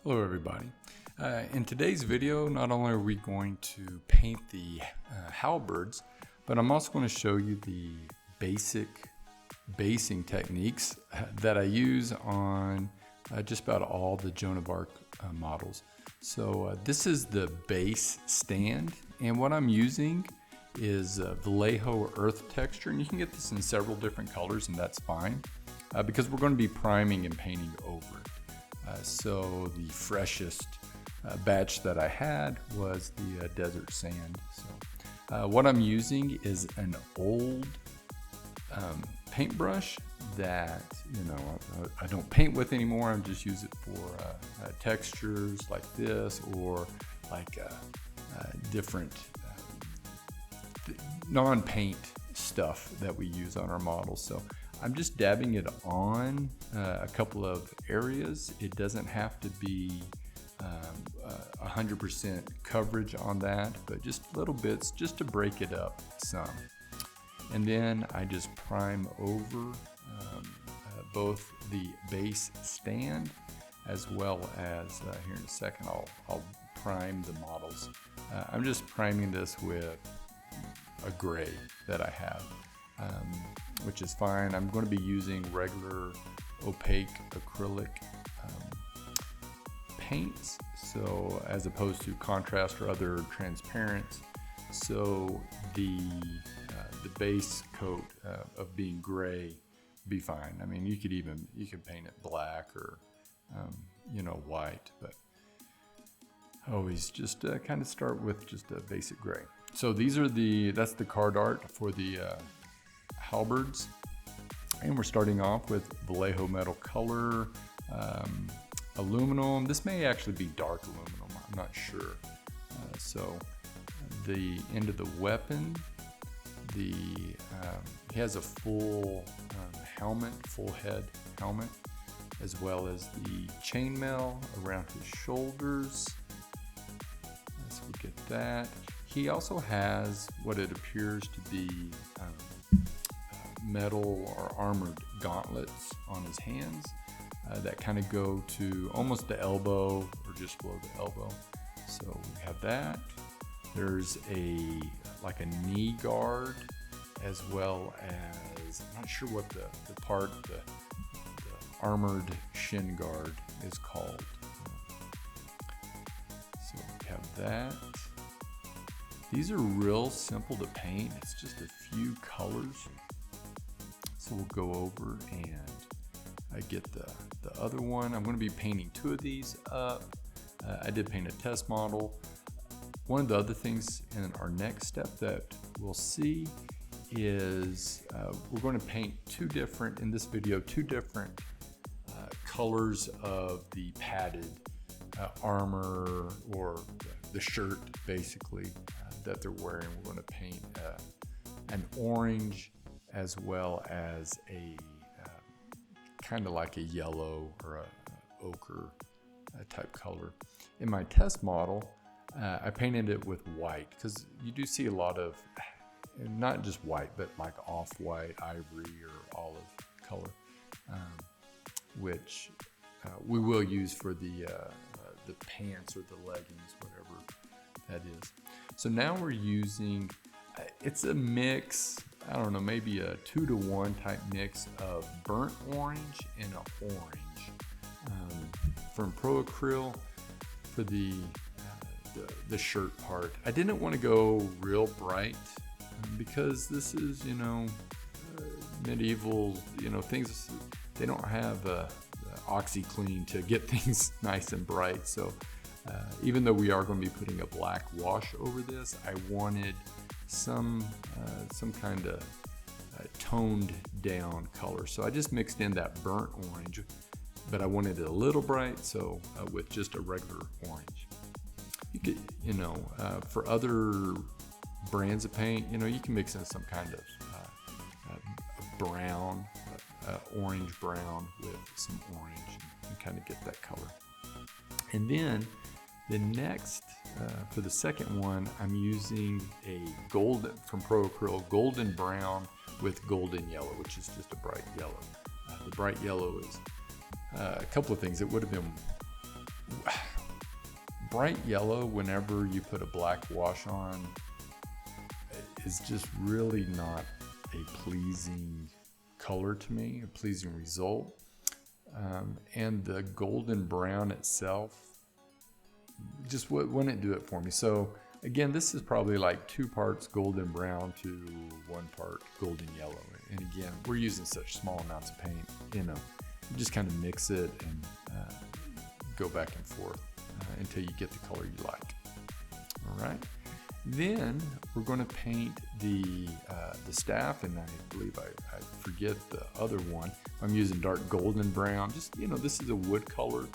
Hello everybody. In today's video, not only are we going to paint the halberds, but I'm also going to show you the basic basing techniques that I use on just about all the Joan of Arc models. So this is the base stand, and what I'm using is Vallejo earth texture, and you can get this in several different colors, and that's fine because we're going to be priming and painting over it. So the freshest batch that I had was the desert sand. So what I'm using is an old paintbrush that I don't paint with anymore. I just use it for textures like this, or like different non-paint stuff that we use on our models. So I'm just dabbing it on a couple of areas. It doesn't have to be 100% coverage on that, but just little bits just to break it up some. And then I just prime over both the base stand as well as, here in a second, I'll prime the models. I'm just priming this with a gray that I have. Which is fine. I'm going to be using regular opaque acrylic paints, so as opposed to contrast or other transparents. So the base coat of being gray be fine. I mean, you could paint it black or white, but always just kind of start with just a basic gray. So that's the card art for the halberds, and we're starting off with Vallejo metal color, aluminum. This may actually be dark aluminum, I'm not sure. So the end of the weapon, he has a full helmet, full head helmet, as well as the chainmail around his shoulders. So we get that. He also has what it appears to be metal or armored gauntlets on his hands that kind of go to almost the elbow or just below the elbow. So we have that. There's like a knee guard, as well as, I'm not sure what the armored shin guard is called. So we have that. These are real simple to paint. It's just a few colors. So we'll go over and I get the other one. I'm going to be painting two of these up. I did paint a test model. One of the other things in our next step that we'll see is we're going to paint two different colors of the padded armor, or the shirt basically that they're wearing. We're going to paint an orange as well as a kind of like a yellow or a ochre type color. In my test model, I painted it with white, because you do see a lot of, not just white, but like off-white, ivory, or olive color, which we will use for the pants or the leggings, whatever that is. So now we're using, it's a mix, I don't know, maybe a 2-to-1 type mix of burnt orange and an orange from Pro Acryl for the shirt part. I didn't want to go real bright because this is, medieval, things, they don't have OxyClean to get things nice and bright. So even though we are going to be putting a black wash over this, I wanted some kind of toned down color. So I just mixed in that burnt orange, but I wanted it a little bright, so with just a regular orange. You could, for other brands of paint, you can mix in some kind of brown, orange brown with some orange, and kind of get that color. And then the next, for the second one, I'm using a golden, from Pro Acryl, golden brown with golden yellow, which is just a bright yellow. The bright yellow is a couple of things. It would have been bright yellow, whenever you put a black wash on, is just really not a pleasing color to me, a pleasing result. And the golden brown itself just wouldn't do it for me. So again, this is probably like 2 parts golden brown to 1 part golden yellow. And again, we're using such small amounts of paint, you just kind of mix it and go back and forth until you get the color you like. All right. Then we're going to paint the staff, and I believe I forget the other one. I'm using dark golden brown. Just, this is a wood color.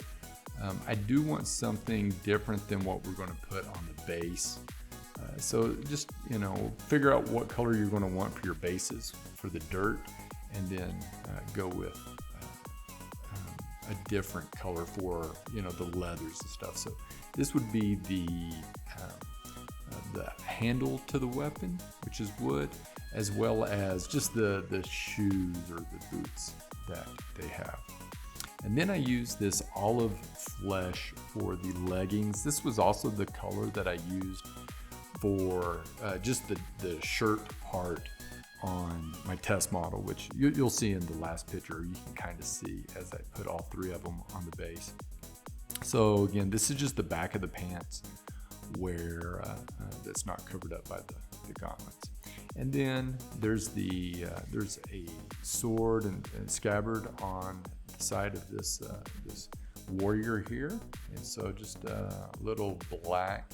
I do want something different than what we're going to put on the base. So just, figure out what color you're going to want for your bases for the dirt, and then go with a different color for, the leathers and stuff. So this would be the handle to the weapon, which is wood, as well as just the shoes or the boots that they have. And then I use this olive flesh for the leggings. This was also the color that I used for just the shirt part on my test model, which you'll see in the last picture. You can kind of see as I put all 3 of them on the base. So again, this is just the back of the pants where that's not covered up by the gauntlets. And then there's there's a sword and scabbard on the side of this warrior here, and so just a little black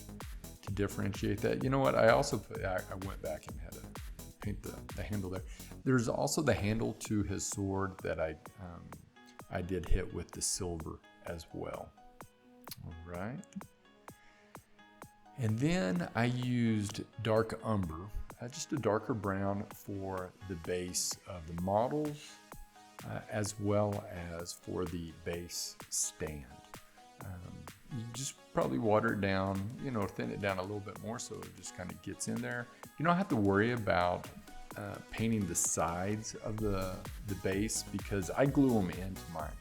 to differentiate that. You know what? I also I went back and had to paint the handle there. There's also the handle to his sword that I did hit with the silver as well. All right. And then I used dark umber, just a darker brown for the base of the models, as well as for the base stand. You just probably water it down, thin it down a little bit more so it just kind of gets in there. You don't have to worry about painting the sides of the base because I glue them into mine.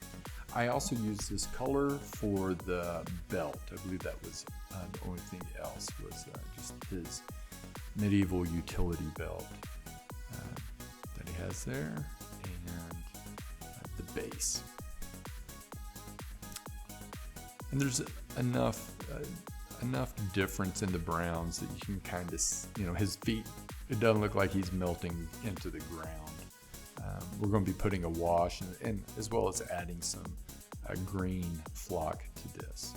I also use this color for the belt. I believe that was the only thing else was just his medieval utility belt that he has there, and the base. And there's enough difference in the browns that you can kind of, his feet, it doesn't look like he's melting into the ground. We're going to be putting a wash and as well as adding some green flock to this.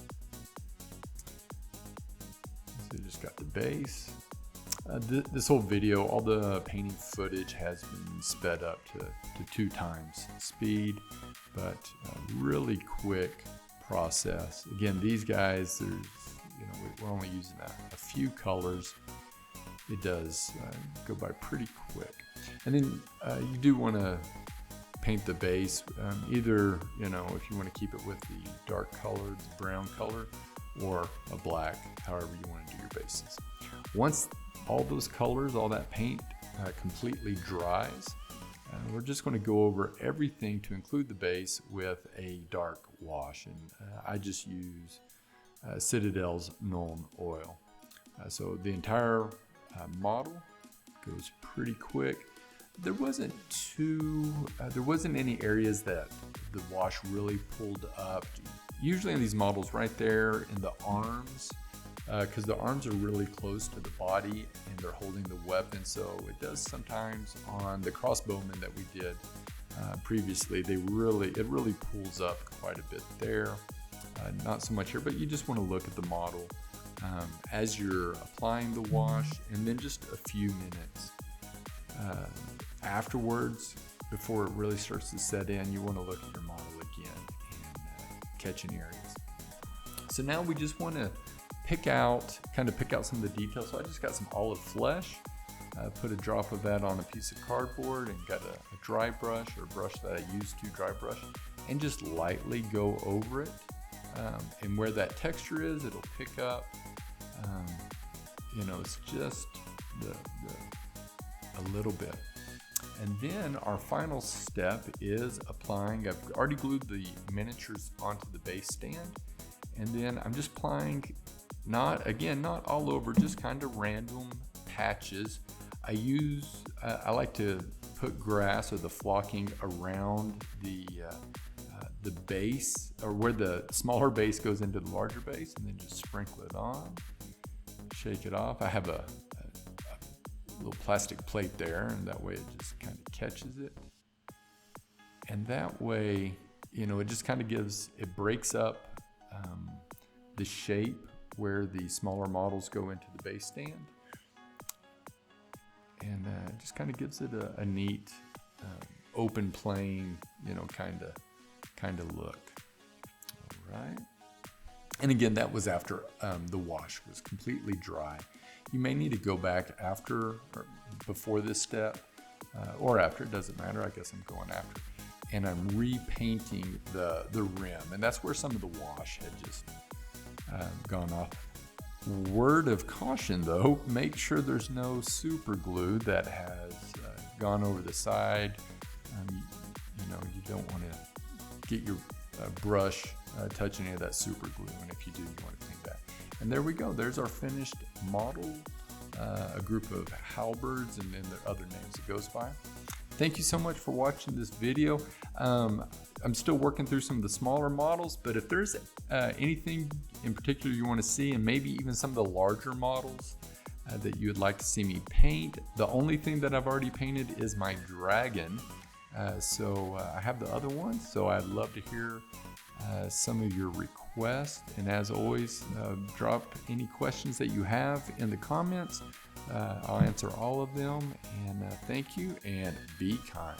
So you just got the base. This whole video, all the painting footage has been sped up to 2 times speed, but really quick process. Again, these guys, we're only using a few colors. It does go by pretty quick. And then you do want to paint the base, either, if you want to keep it with the dark colored brown color or a black, however you want to do your bases. Once all those colors, all that paint completely dries, we're just going to go over everything to include the base with a dark wash. And I just use Citadel's Nuln Oil. So the entire model goes pretty quick. There wasn't any areas that the wash really pulled up. Usually in these models right there in the arms, because the arms are really close to the body and they're holding the weapon, so it does sometimes on the crossbowmen that we did previously, it really pulls up quite a bit there. Not so much here, but you just want to look at the model as you're applying the wash, and then just a few minutes afterwards, before it really starts to set in, you want to look at your model again and catch any areas. So now we just want to pick out some of the details. So I just got some olive flesh, put a drop of that on a piece of cardboard, and got a dry brush, or a brush that I use to dry brush, and just lightly go over it. And where that texture is, it'll pick up. It's just a little bit. And then our final step is applying. I've already glued the miniatures onto the base stand, And then I'm just applying, not all over, just kind of random patches. I like to put grass or the flocking around the base, or where the smaller base goes into the larger base, and then just sprinkle it on, shake it off. I have a little plastic plate there, and that way it just kind of catches it. And that way, you know, it just kind of it breaks up the shape where the smaller models go into the base stand. And it just kind of gives it a neat, open plane, you know, kind of look. All right. And again, that was after the wash was completely dry. You may need to go back after or before this step, or after, it doesn't matter. I guess I'm going after. And I'm repainting the rim, and that's where some of the wash had just gone off. Word of caution though, make sure there's no super glue that has gone over the side. You know, you don't want to get your brush touch any of that super glue, and if you do, you want to clean that. And there we go, there's our finished model, a group of halberds, and then the other names it goes by. Thank you so much for watching this video. I'm still working through some of the smaller models, but if there's anything in particular you want to see, and maybe even some of the larger models that you would like to see me paint, the only thing that I've already painted is my dragon. So I have the other one, so I'd love to hear some of your requests. And as always, drop any questions that you have in the comments. I'll answer all of them, and thank you, and be kind.